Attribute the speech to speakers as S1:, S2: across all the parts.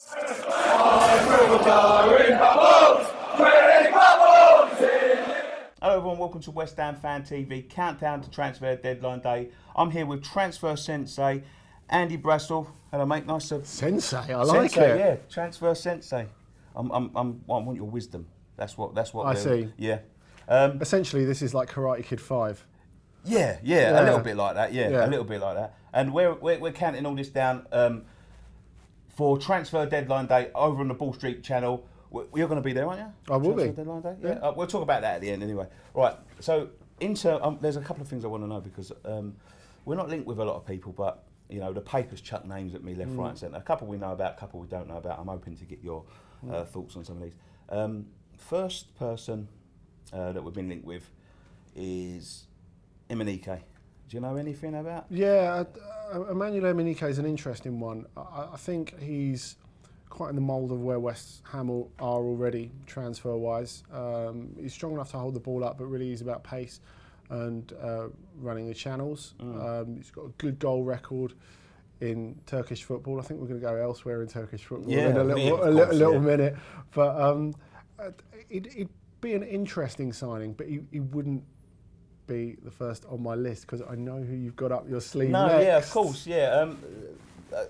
S1: Hello everyone, welcome to West Ham Fan TV, countdown to transfer deadline day. I'm here with transfer sensei, Andy Brassell. Hello mate, nice to...
S2: Sensei, I like
S1: Sensei,
S2: it.
S1: yeah, transfer sensei. I want your wisdom. That's what
S2: I see.
S1: Yeah.
S2: Essentially, this is like Karate Kid 5.
S1: Yeah, a little bit like that, yeah, a little bit like that. And we're counting all this down for transfer deadline day over on the Ball Street channel. You're going to be there, aren't you?
S2: I will be.
S1: Deadline day? Yeah. We'll talk about that at the end anyway. Right, so there's a couple of things I want to know because we're not linked with a lot of people, but you know, the papers chuck names at me left, right and centre. A couple we know about, a couple we don't know about. I'm hoping to get your thoughts on some of these. First person that we've been linked with is Emenike. Do you know anything about?
S2: Yeah, Emmanuel Emenike is an interesting one. I think he's quite in the mould of where West Ham are already transfer-wise. He's strong enough to hold the ball up, but really he's about pace and running the channels. He's got a good goal record in Turkish football. I think we're going to go elsewhere in Turkish football in a little minute. But it'd be an interesting signing, but he wouldn't be the first on my list because I know who you've got up your sleeve next.
S1: Yeah, of course, yeah.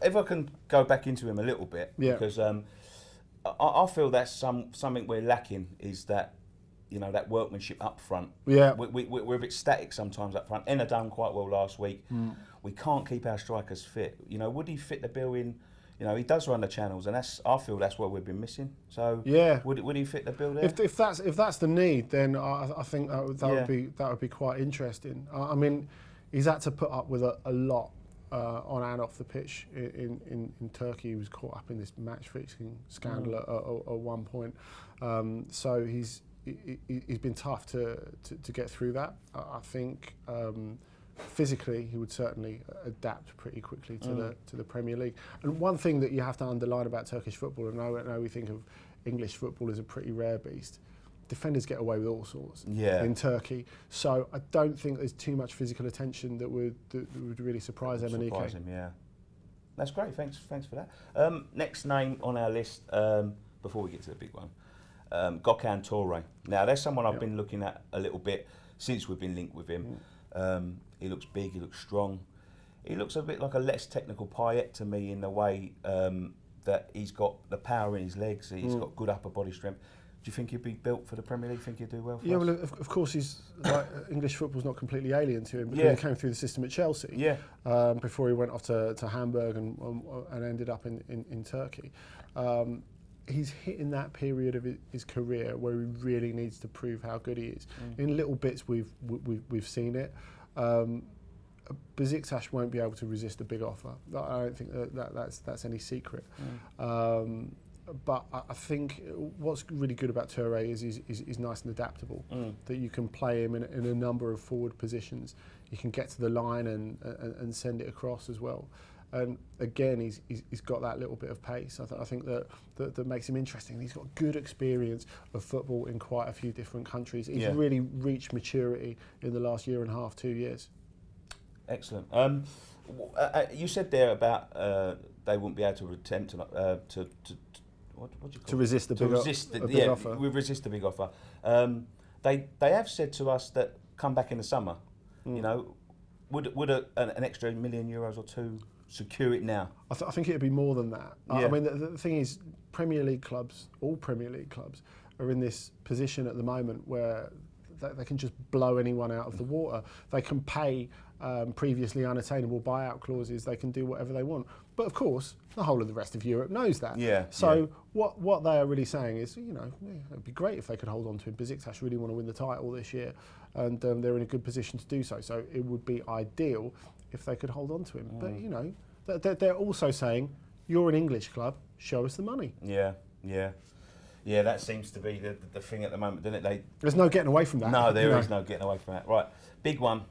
S1: If I can go back into him a little bit, because I feel that's something we're lacking is that, you know, that workmanship up front.
S2: Yeah,
S1: we're a bit static sometimes up front. Enna done quite well last week. We can't keep our strikers fit. You know, would he fit the bill in? You know, he does run the channels, and I feel that's what we've been missing. So
S2: yeah,
S1: would he fit the bill there?
S2: If that's the need, then I think that would be quite interesting. I mean, he's had to put up with a lot. On and off the pitch in Turkey. He was caught up in this match fixing scandal at one point. So he's been tough to get through that. I think physically he would certainly adapt pretty quickly to the Premier League. And one thing that you have to underline about Turkish football, and I know we think of English football as a pretty rare beast, defenders get away with all sorts in Turkey. So I don't think there's too much physical attention that would really surprise Emenike.
S1: Surprise him, yeah. That's great. Thanks for that. Next name on our list before we get to the big one, Gökhan Töre. Now there's someone I've been looking at a little bit since we've been linked with him. He looks big. He looks strong. He looks a bit like a less technical Payet to me in the way that he's got the power in his legs. He's got good upper body strength. Do you think he'd be built for the Premier League? Think he'd do well for us?
S2: Well, of course, he's like, English football's not completely alien to him because he came through the system at Chelsea before he went off to Hamburg and ended up in Turkey. He's hitting that period of his career where he really needs to prove how good he is. In little bits, we've seen it. Besiktas won't be able to resist a big offer. I don't think that's any secret. But I think what's really good about Töre is he's nice and adaptable. That you can play him in a number of forward positions. You can get to the line and send it across as well. And again, he's got that little bit of pace. I think that makes him interesting. He's got good experience of football in quite a few different countries. He's really reached maturity in the last year and a half, 2 years.
S1: Excellent. You said there about they wouldn't be able to attempt to what do you call
S2: to resist the big offer.
S1: We resist the big offer. They have said to us that come back in the summer. You know, would an extra €1 million or two secure it now?
S2: I think it'd be more than that. I mean, the thing is, Premier League clubs, all Premier League clubs, are in this position at the moment where they can just blow anyone out of the water. They can pay previously unattainable buyout clauses. They can do whatever they want. But of course, the whole of the rest of Europe knows that. So what they are really saying is, you know, it'd be great if they could hold on to him. Besiktas really want to win the title this year, and they're in a good position to do so. So it would be ideal if they could hold on to him. But you know, they're also saying, you're an English club, show us the money.
S1: Yeah, that seems to be the thing at the moment, doesn't it?
S2: There's no getting away from that.
S1: No, there is no getting away from that. Right, big one.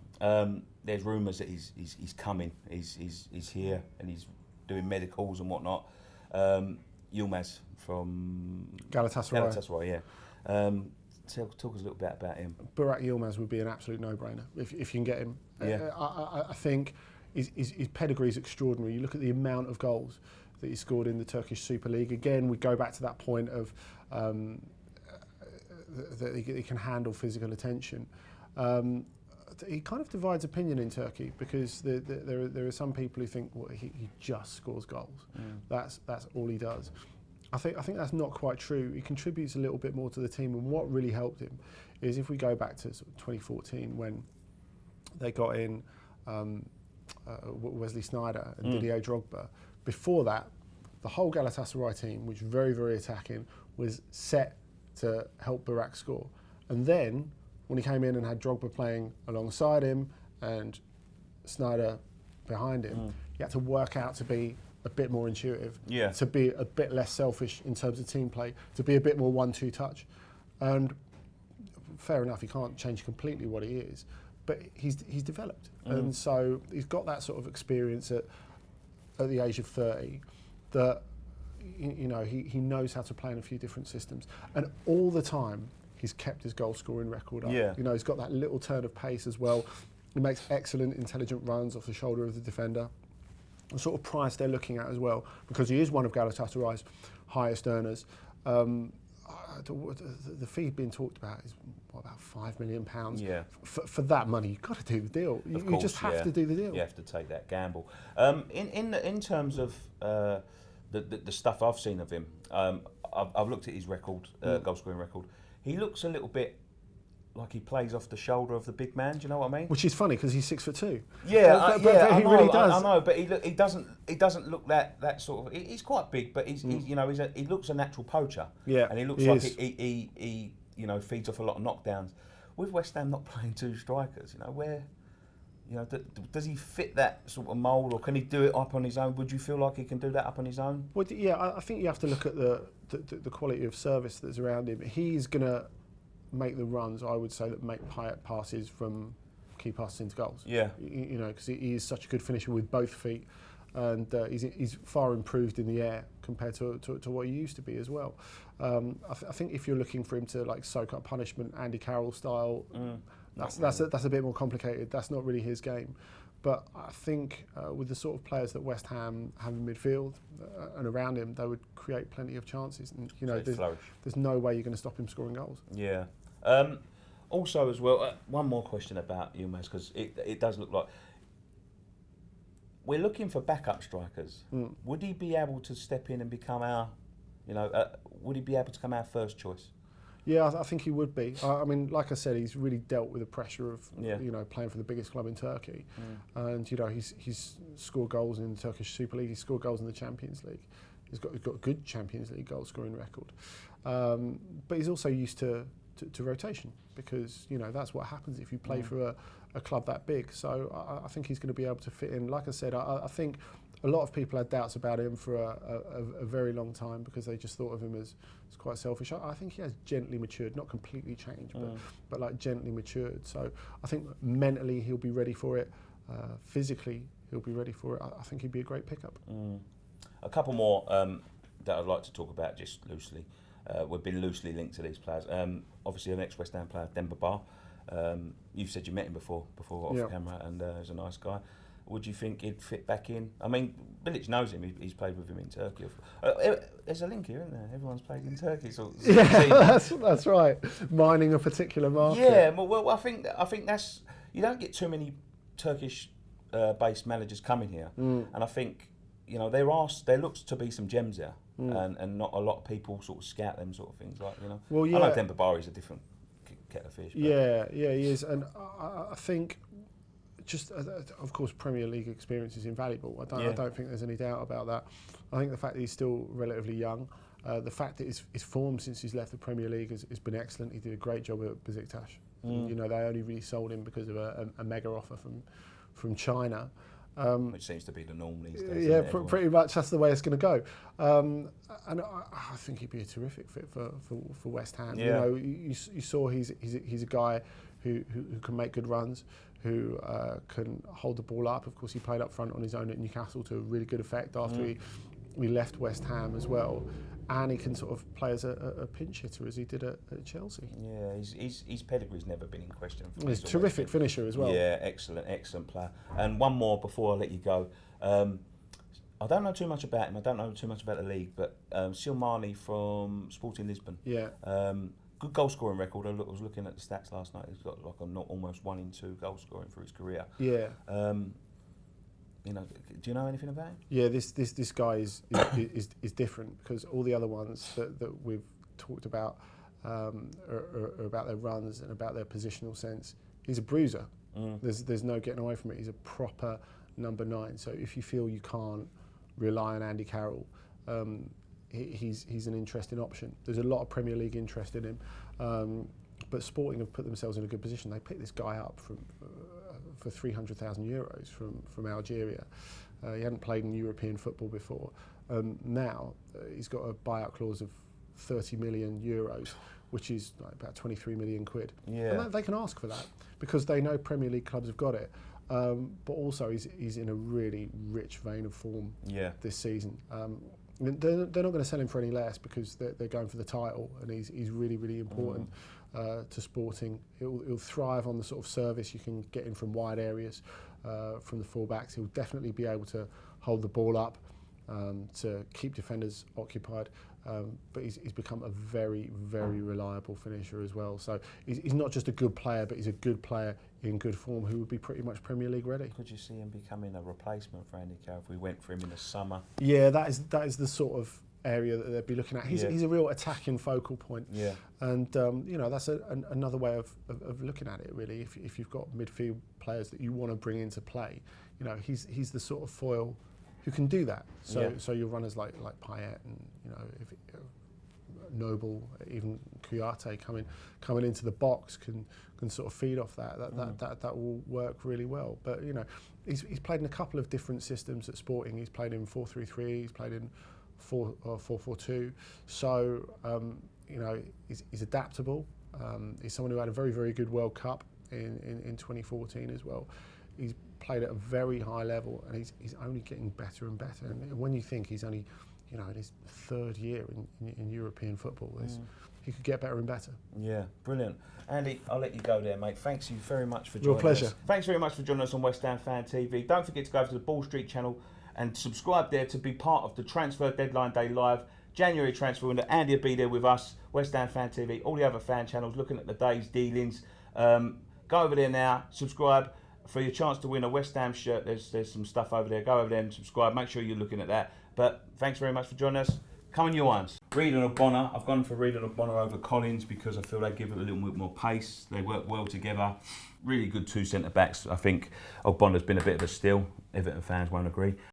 S1: There's rumours that he's coming. He's here and he's doing medicals and whatnot. Yilmaz from
S2: Galatasaray.
S1: Yeah. Talk us a little bit about him.
S2: Burak Yilmaz would be an absolute no-brainer if you can get him. I think his pedigree is extraordinary. You look at the amount of goals that he scored in the Turkish Super League. Again, we go back to that point of that he can handle physical attention. He kind of divides opinion in Turkey, because there are some people who think, well, he just scores goals. That's all he does. I think that's not quite true. He contributes a little bit more to the team, and what really helped him is, if we go back to sort of 2014, when they got in Wesley Sneijder and Didier Drogba. Before that, the whole Galatasaray team, which was very, very attacking, was set to help Burak score. And then, when he came in and had Drogba playing alongside him and Sneijder behind him, he had to work out to be a bit more intuitive, to be a bit less selfish in terms of team play, to be a bit more 1-2 touch. And fair enough, he can't change completely what he is, but he's developed. And so he's got that sort of experience at the age of 30, that he knows how to play in a few different systems. And all the time, he's kept his goal scoring record up. He's got that little turn of pace as well. He makes excellent, intelligent runs off the shoulder of the defender. The sort of price they're looking at as well, because he is one of Galatasaray's highest earners. The fee being talked about is about £5 million. For that money, you've got to do the deal. You just have to do the deal.
S1: You have to take that gamble. In terms of the stuff I've seen of him, I've looked at his record, goal scoring record. He looks a little bit like he plays off the shoulder of the big man. Do you know what I mean?
S2: Which is funny, because he's 6'2".
S1: Yeah,
S2: but he really does.
S1: I know, but he doesn't look that sort of. He's quite big, but he looks a natural poacher.
S2: Yeah,
S1: and he looks like he feeds off a lot of knockdowns. With West Ham not playing two strikers, does he fit that sort of mould, or can he do it up on his own? Would you feel like he can do that up on his own?
S2: Well, yeah, I think you have to look at the quality of service that's around him. He's going to make the runs, I would say, that make passes from key passes into goals. Yeah. Because he is such a good finisher with both feet, and he's far improved in the air compared to what he used to be as well. I think if you're looking for him to soak up punishment, Andy Carroll style, that's a bit more complicated. That's not really his game. But I think with the sort of players that West Ham have in midfield and around him, they would create plenty of chances. And there's no way you're going to stop him scoring goals.
S1: Yeah. Also, as well, one more question about Yilmaz, because it does look like we're looking for backup strikers. Would he be able to step in and become our, would he be able to become our first choice?
S2: Yeah, I think he would be. I mean, like I said, he's really dealt with the pressure of playing for the biggest club in Turkey, and he's scored goals in the Turkish Super League. He's scored goals in the Champions League. He's got a good Champions League goal scoring record, but he's also used to rotation, because that's what happens if you play for a club that big. So I think he's going to be able to fit in. Like I said, I think a lot of people had doubts about him for a very long time, because they just thought of him as quite selfish. I think he has gently matured, not completely changed, but gently matured. So I think mentally he'll be ready for it. Physically he'll be ready for it. I think he'd be a great pickup.
S1: A couple more that I'd like to talk about just loosely. We've been loosely linked to these players. Obviously, an ex-West Ham player, Demba Ba. You've said you met him before off camera, and he's a nice guy. Would you think he'd fit back in? I mean, Bilic knows him. He's played with him in Turkey. There's a link here, isn't there? Everyone's played in Turkey.
S2: That's right. Mining a particular market.
S1: Yeah, well, I think that's, you don't get too many Turkish-based managers coming here, and I think there looks to be some gems there. And not a lot of people sort of scout them sort of things,
S2: Well, yeah.
S1: I know Demba Ba is a different kettle of fish.
S2: Yeah, he is, and I think just of course Premier League experience is invaluable. I don't think there's any doubt about that. I think the fact that he's still relatively young, the fact that his form since he's left the Premier League has been excellent. He did a great job at Besiktas. They only really sold him because of a mega offer from China.
S1: Which seems to be the norm these days.
S2: Yeah, pretty much that's the way it's going to go. And I think he'd be a terrific fit for West Ham.
S1: Yeah.
S2: You saw he's a guy who can make good runs, who can hold the ball up. Of course, he played up front on his own at Newcastle to a really good effect after he left West Ham as well. And he can sort of play as a pinch hitter as he did at Chelsea.
S1: Yeah, his pedigree's never been in question.
S2: He's a terrific finisher as well.
S1: Yeah, excellent player. And one more before I let you go. I don't know too much about him. I don't know too much about the league, but Silmani from Sporting Lisbon.
S2: Yeah.
S1: Good goal scoring record. I was looking at the stats last night. He's got like almost 1 in 2 goal scoring for his career.
S2: Yeah.
S1: You know, do you know anything about him?
S2: Yeah, this guy is different, because all the other ones that we've talked about are about their runs and about their positional sense. He's a bruiser. There's no getting away from it. He's a proper number 9. So if you feel you can't rely on Andy Carroll, he's an interesting option. There's a lot of Premier League interest in him, but Sporting have put themselves in a good position. They picked this guy up for 300,000 euros from Algeria. He hadn't played in European football before. Now he's got a buyout clause of 30 million euros, which is like about 23 million quid.
S1: Yeah.
S2: And they can ask for that because they know Premier League clubs have got it. But also he's in a really rich vein of form this season. They're not going to sell him for any less, because they're going for the title, and he's really, really important to Sporting. He'll thrive on the sort of service you can get in from wide areas, from the full-backs. He'll definitely be able to hold the ball up, to keep defenders occupied. But he's become a very, very reliable finisher as well. So he's not just a good player, but he's a good player in good form who would be pretty much Premier League ready.
S1: Could you see him becoming a replacement for Andy Carroll if we went for him in the summer?
S2: Yeah, that is the sort of area that they'd be looking at. He's a real attacking focal point.
S1: Yeah.
S2: And you know, that's another way of looking at it, really. If you've got midfield players that you want to bring into play, you know, he's the sort of foil who can do that. So your runners like Payet and, you know, Noble, even Kouyaté coming into the box can sort of feed off that. That will work really well. But you know, he's played in a couple of different systems at Sporting. He's played in 4-3-3. He's played in 4-4-2. So you know, he's adaptable. He's someone who had a very, very good World Cup in 2014 as well. He's played at a very high level, and he's only getting better and better. And when you think he's only, you know, in his 3rd year in European football, he could get better and better.
S1: Yeah, brilliant. Andy, I'll let you go there, mate. Thanks you very much for joining
S2: Real pleasure.
S1: us. Thanks very much for joining us on West Ham Fan TV. Don't forget to go over to the Ball Street channel and subscribe there to be part of the Transfer Deadline Day Live January transfer window. Andy will be there with us, West Ham Fan TV, all the other fan channels, looking at the day's dealings. Go over there now, subscribe for your chance to win a West Ham shirt. There's some stuff over there. Go over there and subscribe. Make sure you're looking at that. But thanks very much for joining us. Come on, you ones. Reed and Ogbonna. I've gone for Reed and Ogbonna over Collins because I feel they give it a little bit more pace. They work well together. Really good 2 centre backs. I think Ogbonna's been a bit of a steal. Everton fans won't agree.